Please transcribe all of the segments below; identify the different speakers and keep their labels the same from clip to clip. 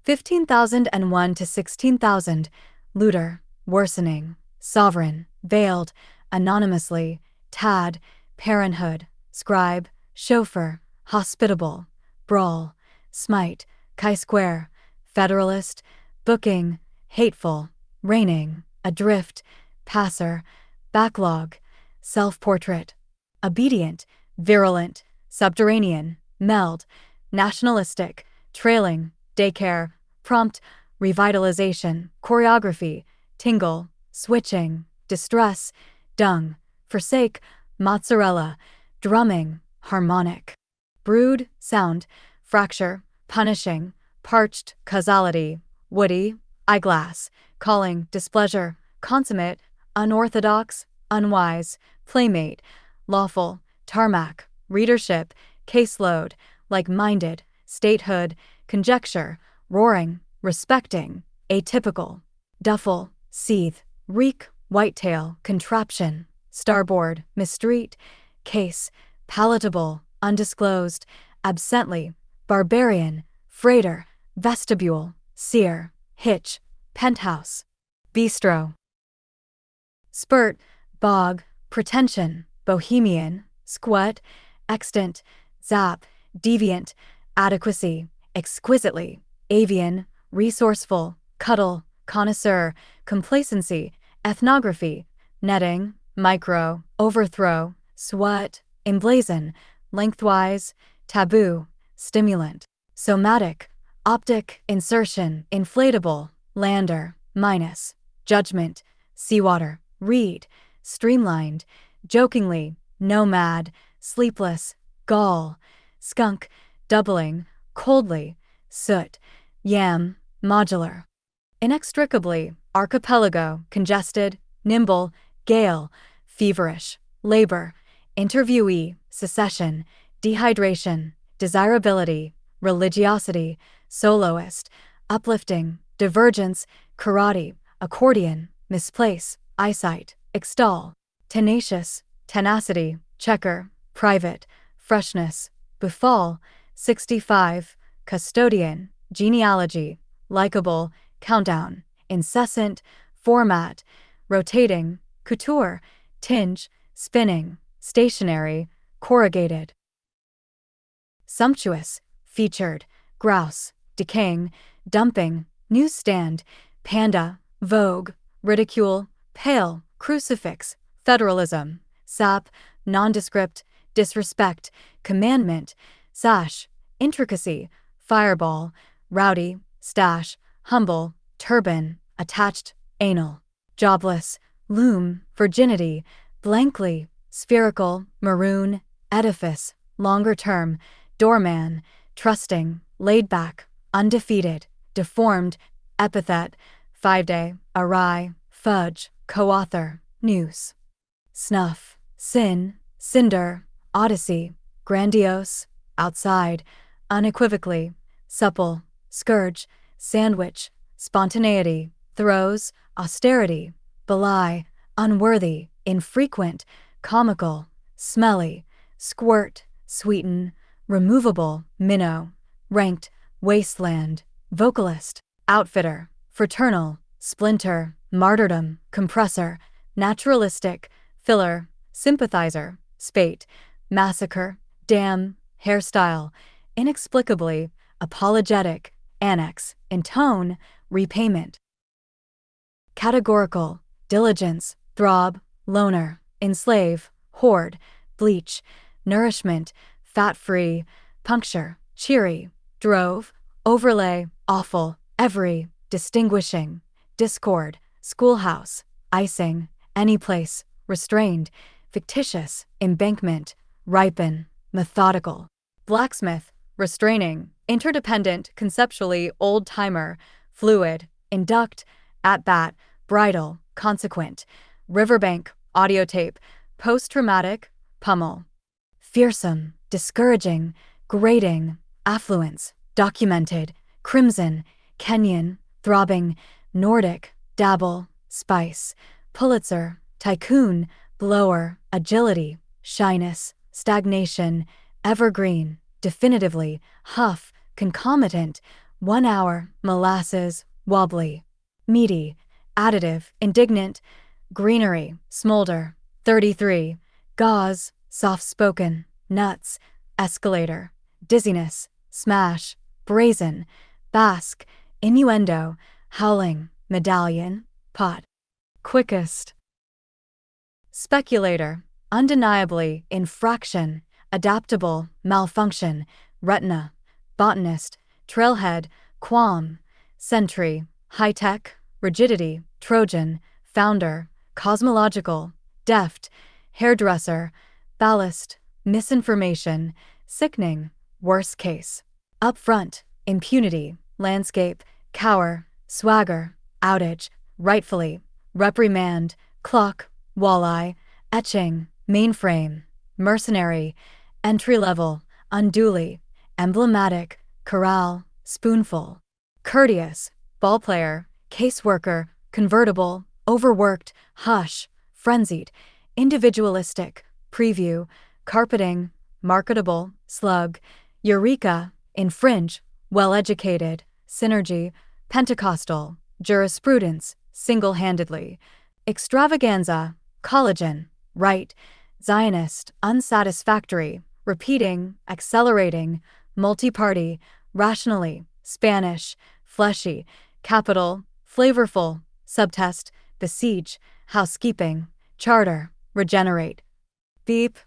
Speaker 1: 15,001 to 16,000, looter, worsening, sovereign, veiled, anonymously, tad, parenthood, scribe, chauffeur, hospitable, brawl, smite, chi-square, federalist, booking, hateful, reigning, adrift, passer, backlog, self-portrait, obedient, virulent, subterranean, meld, nationalistic, trailing, daycare, prompt, revitalization, choreography, tingle, switching, distress, dung, forsake, mozzarella, drumming, harmonic, brood, sound, fracture, punishing, parched, causality, woody, eyeglass, calling, displeasure, consummate, unorthodox, unwise, playmate, lawful, tarmac, readership, caseload, like-minded, statehood, conjecture, roaring, respecting, atypical, duffel, seethe, reek, whitetail, contraption, starboard, mistreat, case, palatable, undisclosed, absently, barbarian, freighter, vestibule, sear, hitch, penthouse, bistro, spurt, bog, pretension, bohemian, squat, extant, zap, deviant, adequacy, exquisitely, avian, resourceful, cuddle, connoisseur, complacency, ethnography, netting, micro, overthrow, swat, emblazon, lengthwise, taboo, stimulant, somatic, optic, insertion, inflatable, lander, minus, judgment, seawater, reed, streamlined, jokingly, nomad, sleepless, gall, skunk, doubling, coldly, soot, yam, modular, inextricably, archipelago, congested, nimble, gale, feverish, labor, interviewee, secession, dehydration, desirability, religiosity, soloist, uplifting, divergence, karate, accordion, misplace, eyesight, extol, tenacious, tenacity, checker, private, freshness, befall, 65, custodian, genealogy, likable, countdown, incessant, format, rotating, couture, tinge, spinning, stationary, corrugated, sumptuous, featured, grouse, decaying, dumping, newsstand, panda, vogue, ridicule, pale, crucifix, federalism, sap, nondescript, disrespect, commandment, sash, intricacy, fireball, rowdy, stash, humble, turban, attached, anal, jobless, loom, virginity, blankly, spherical, maroon, edifice, longer term, doorman, trusting, laid back, undefeated, deformed, epithet, 5-day, awry, fudge, co-author, news, snuff, sin, cinder, odyssey, grandiose, outside, unequivocally, supple, scourge, sandwich, spontaneity, throws, austerity, belie, unworthy, infrequent, comical, smelly, squirt, sweeten, removable, minnow, ranked, wasteland, vocalist, outfitter, fraternal, splinter, martyrdom, compressor, naturalistic, filler, sympathizer, spate, massacre, dam, hairstyle, inexplicably, apologetic, annex, intone, repayment, categorical, diligence, throb, loner, enslave, hoard, bleach, nourishment, fat-free, puncture, cheery, drove, overlay, awful, every, distinguishing, discord, schoolhouse, icing, anyplace, restrained, fictitious, embankment, ripen, methodical, blacksmith, restraining, interdependent, conceptually, old-timer, fluid, induct, at-bat, bridle, consequent, riverbank, audiotape, post-traumatic, pummel, fearsome, discouraging, grating, affluence, documented, crimson, Kenyan, throbbing, Nordic, dabble, spice, Pulitzer, tycoon, blower, agility, shyness, stagnation, evergreen, definitively, huff, concomitant, 1 hour, molasses, wobbly. Meaty, additive, indignant, greenery, smolder. 33. Gauze, soft-spoken, nuts, escalator, dizziness, smash, brazen, basque, innuendo, howling, medallion, pot. Quickest. Speculator, undeniably, infraction, adaptable, malfunction, retina, botanist, trailhead, qualm, sentry, high-tech, rigidity, Trojan, founder, cosmological, deft, hairdresser, ballast, misinformation, sickening, worst case. Upfront, impunity, landscape, cower, swagger, outage, rightfully, reprimand, clock, walleye, etching, mainframe, mercenary, entry-level, unduly, emblematic, corral, spoonful, courteous, ballplayer, caseworker, convertible, overworked, hush, frenzied, individualistic, preview, carpeting, marketable, slug, eureka, infringe, well-educated, synergy, Pentecostal, jurisprudence, single-handedly, extravaganza, collagen, right, Zionist, unsatisfactory, repeating, accelerating, multi-party, rationally, Spanish, fleshy, capital, flavorful, subtest, besiege, housekeeping, charter, regenerate, beep,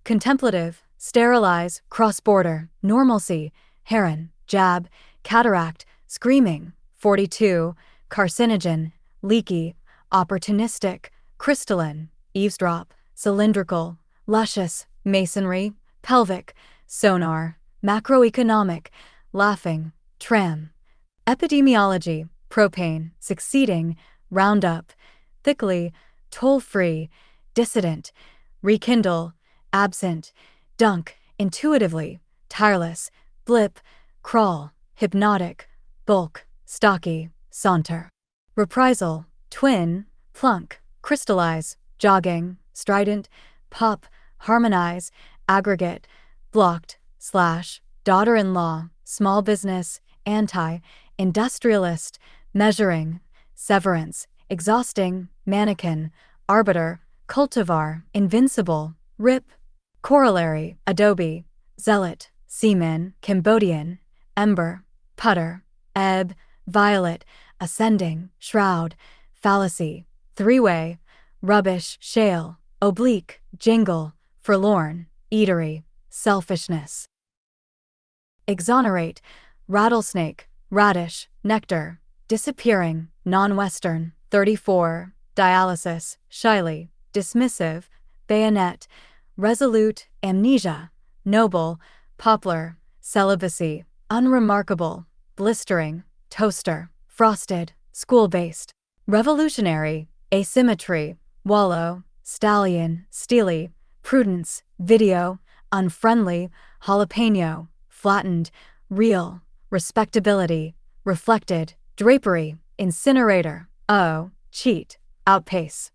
Speaker 1: contemplative, sterilize, cross-border, normalcy, heron, jab, cataract, screaming, 42, carcinogen, leaky, opportunistic, crystalline, eavesdrop, cylindrical, luscious, masonry, pelvic, sonar, macroeconomic, laughing, tram, epidemiology, propane, succeeding, roundup, thickly, toll-free, dissident, rekindle, absent, dunk, intuitively, tireless, blip, crawl, hypnotic, bulk, stocky, saunter, reprisal, twin, plunk, crystallize, jogging, strident, pop, harmonize, aggregate, blocked, slash, daughter-in-law, small business, anti, industrialist, measuring, severance, exhausting, mannequin, arbiter, cultivar, invincible, rip, corollary, adobe, zealot, seaman, Cambodian, ember, putter, ebb, violet, ascending, shroud, fallacy, three-way, rubbish, shale, oblique, jingle, forlorn, eatery, selfishness, exonerate, rattlesnake, radish, nectar, disappearing, non-Western, 34, dialysis, shyly, dismissive, bayonet, resolute, amnesia, noble, poplar, celibacy, unremarkable, blistering, toaster, frosted, school-based, revolutionary, asymmetry, wallow, stallion, steely, prudence, video, unfriendly, jalapeno, flattened, real, respectability, reflected, drapery, incinerator, cheat, outpace,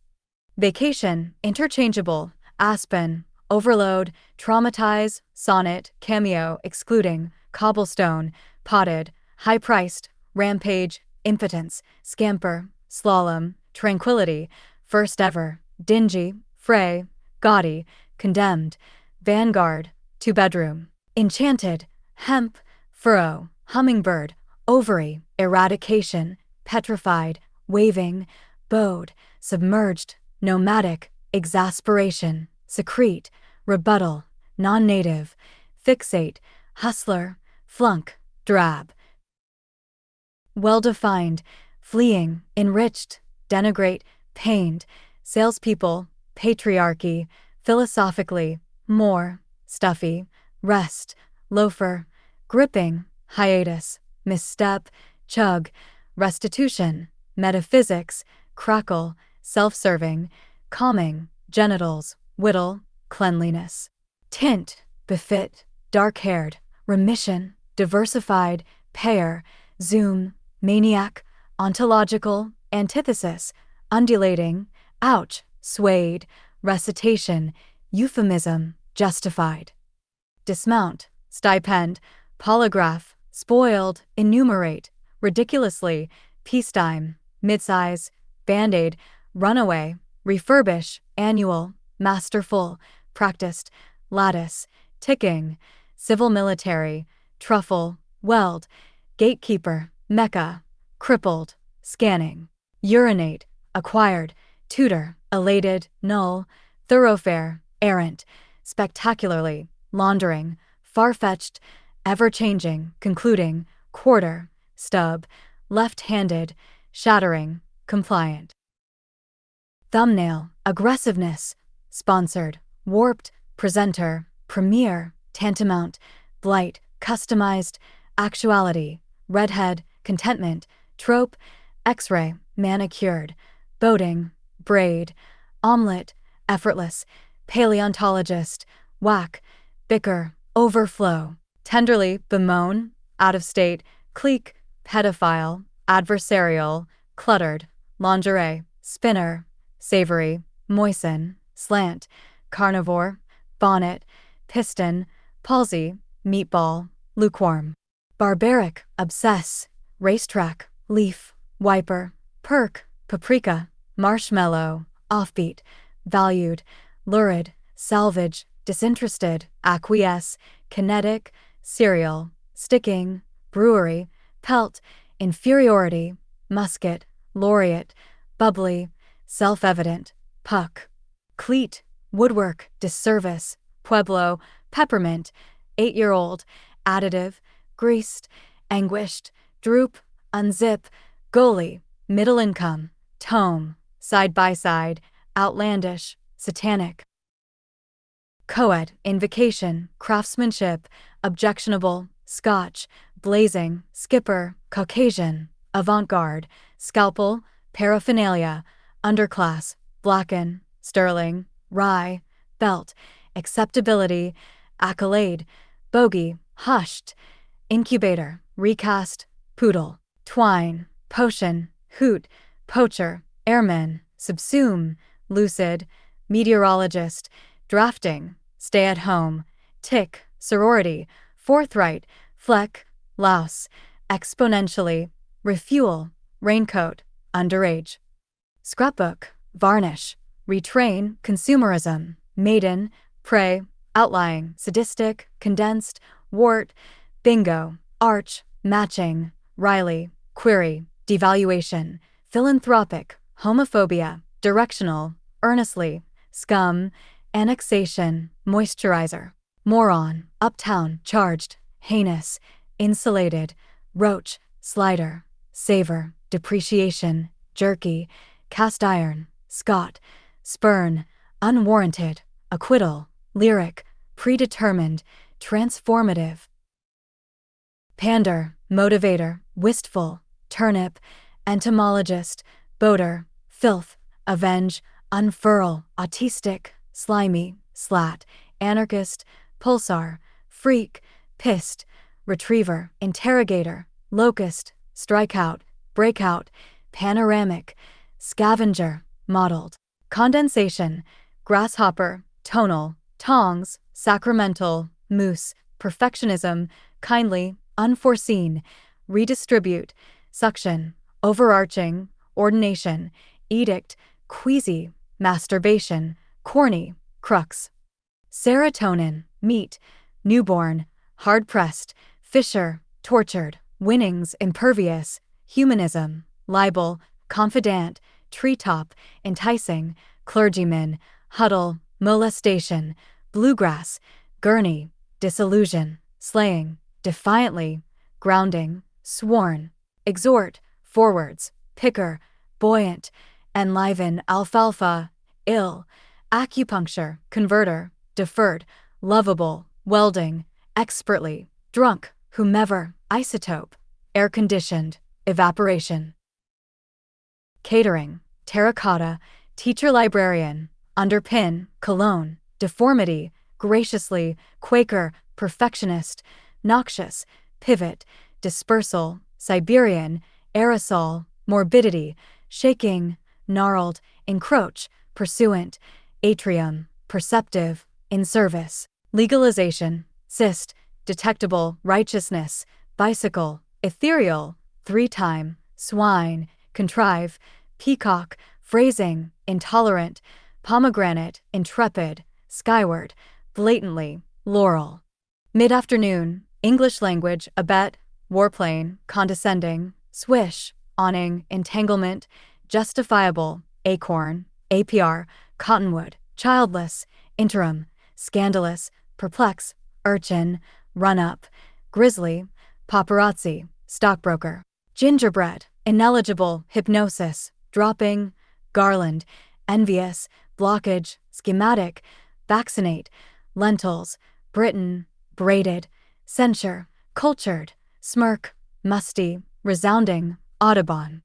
Speaker 1: vacation, interchangeable, aspen, overload, traumatize, sonnet, cameo, excluding, cobblestone, potted, high-priced, rampage, impotence, scamper, slalom, tranquility, first ever, dingy, fray, gaudy, condemned, vanguard, two-bedroom, enchanted, hemp, furrow, hummingbird, ovary, eradication, petrified, waving, bowed, submerged, nomadic, exasperation, secrete, rebuttal, non-native, fixate, hustler, flunk, drab, well-defined, fleeing, enriched, denigrate, pained, salespeople, patriarchy, philosophically, more, stuffy, rest, loafer, gripping, hiatus, misstep, chug, restitution, metaphysics, crackle, self-serving, calming, genitals, whittle, cleanliness, tint, befit, dark-haired, remission, diversified, pair, zoom, maniac, ontological, antithesis, undulating, ouch, swayed, recitation, euphemism, justified, dismount, stipend, polygraph, spoiled, enumerate, ridiculously, peacetime, midsize, band-aid, runaway, refurbish, annual, masterful, practiced, lattice, ticking, civil military, truffle, weld, gatekeeper, mecca, crippled, scanning, urinate, acquired, tutor, elated, null, thoroughfare, errant, spectacularly, laundering, far-fetched, ever-changing, concluding, quarter, stub, left-handed, shattering, compliant. Thumbnail, aggressiveness, sponsored, warped, presenter, premiere, tantamount, blight, customized, actuality, redhead, contentment, trope, x-ray, manicured, boating, braid, omelet, effortless, paleontologist, whack, bicker, overflow, tenderly, bemoan, out of state, clique, pedophile, adversarial, cluttered, lingerie, spinner, savory, moisten, slant, carnivore, bonnet, piston, palsy, meatball, lukewarm, barbaric, obsess, racetrack, leaf, wiper, perk, paprika, marshmallow, offbeat, valued, lurid, salvage, disinterested, acquiesce, kinetic, cereal, sticking, brewery, pelt, inferiority, musket, laureate, bubbly, self-evident, puck, cleat, woodwork, disservice, pueblo, peppermint, 8-year-old, additive, greased, anguished, droop, unzip, goalie, middle income, tome, side by side, outlandish, satanic. Coed, invocation, craftsmanship, objectionable, Scotch, blazing, skipper, Caucasian, avant-garde, scalpel, paraphernalia, underclass, blacken, sterling, rye, belt, acceptability, accolade, bogey, hushed, incubator, recast, poodle, twine, potion, hoot, poacher, airman, subsume, lucid, meteorologist, drafting, stay at home, tick, sorority, forthright, fleck, louse, exponentially, refuel, raincoat, underage, scrapbook, varnish, retrain, consumerism, maiden, prey, outlying, sadistic, condensed, wart, bingo, arch, matching, Riley, query, devaluation, philanthropic, homophobia, directional, earnestly, scum, annexation, moisturizer, moron, uptown, charged, heinous, insulated, roach, slider, savor, depreciation, jerky, cast iron, Scott, spurn, unwarranted, acquittal, lyric, predetermined, transformative, pander, motivator, wistful, turnip, entomologist, boater, filth, avenge, unfurl, autistic, slimy, slat, anarchist, pulsar, freak, pissed, retriever, interrogator, locust, strikeout, breakout, panoramic, scavenger, mottled, condensation, grasshopper, tonal, tongs, sacramental, moose, perfectionism, kindly, unforeseen, redistribute, suction, overarching, ordination, edict, queasy, masturbation, corny, crux, serotonin, meat, newborn, hard-pressed, fisher, tortured, winnings, impervious, humanism, libel, confidant, treetop, enticing, clergyman, huddle, molestation, bluegrass, gurney, disillusion, slaying, defiantly, grounding, sworn, exhort, forwards, picker, buoyant, enliven, alfalfa, ill, acupuncture, converter, deferred, lovable, welding, expertly, drunk, whomever, isotope, air-conditioned, evaporation, catering, terracotta, teacher-librarian, underpin, cologne, deformity, graciously, Quaker, perfectionist, noxious, pivot, dispersal, Siberian, aerosol, morbidity, shaking, gnarled, encroach, pursuant, atrium, perceptive, in service, legalization, cyst, detectable, righteousness, bicycle, ethereal, three-time, swine, contrive, peacock, phrasing, intolerant, pomegranate, intrepid, skyward, blatantly, laurel. Mid-afternoon, English language, abet, warplane, condescending, swish, awning, entanglement, justifiable, acorn, APR, cottonwood, childless, interim, scandalous, perplex, urchin, run-up, grizzly, paparazzi, stockbroker, gingerbread, ineligible, hypnosis, dropping, garland, envious, blockage, schematic, vaccinate, lentils, Britain, braided, censure, cultured, smirk, musty, resounding, Audubon.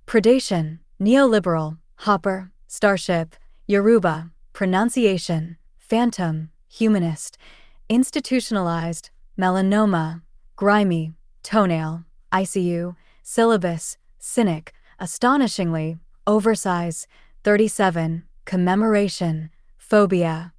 Speaker 1: Predation, neoliberal, hopper, starship, Yoruba, pronunciation, phantom, humanist, institutionalized, melanoma, grimy, toenail, ICU, syllabus, cynic, astonishingly, oversize, 37, commemoration, phobia,